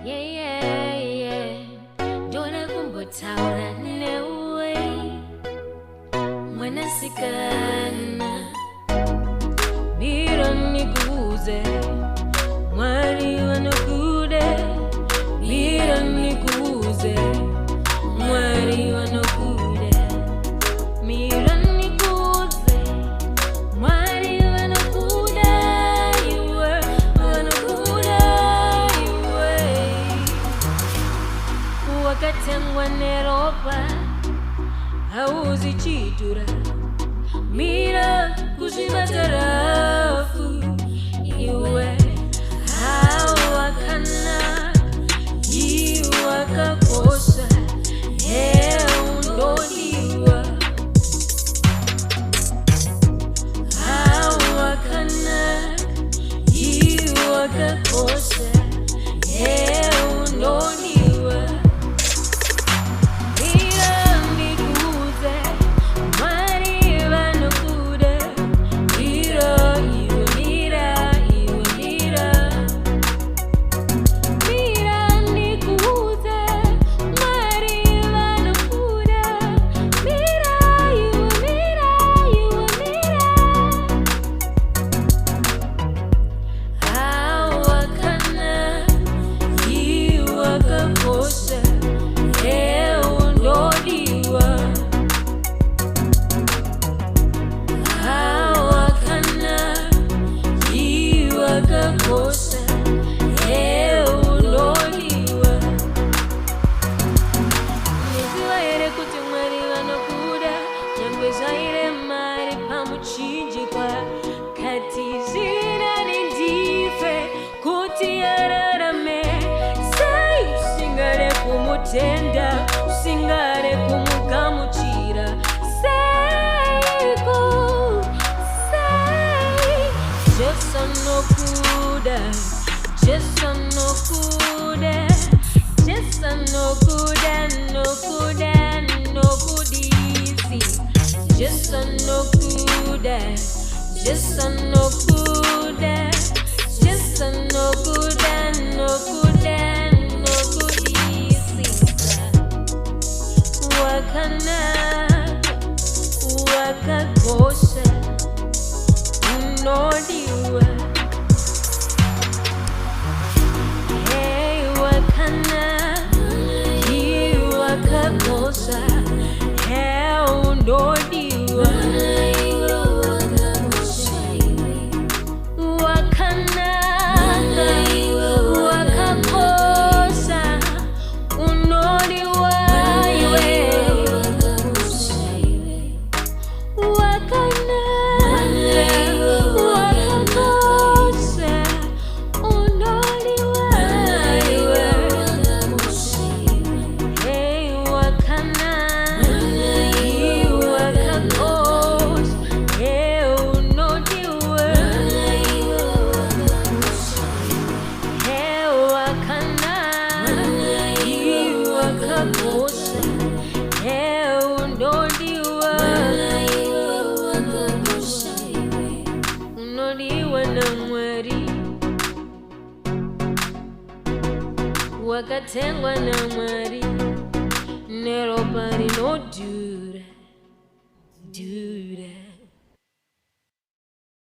yeah. Dona kumbotaura newe mwanasikana mira nikuze mwari wanokude mira nikuze mwari wanokude mira nikuze mwari wanokude iwe wanokude iwe wakatengwa neropa hauzichitura mira kuzivatarafu iwe hawakana iwakakosa eundodiwa hawakana iwakakosa eundodiwa tenda usingare kumukamuchira seko jesanokuda nokudisi jesanokuda wakakosha unodiwa hey wakana wakakosha hey unodiwa wakana wakakosha unodiwa wakatengwa na mwari neropa rinodhura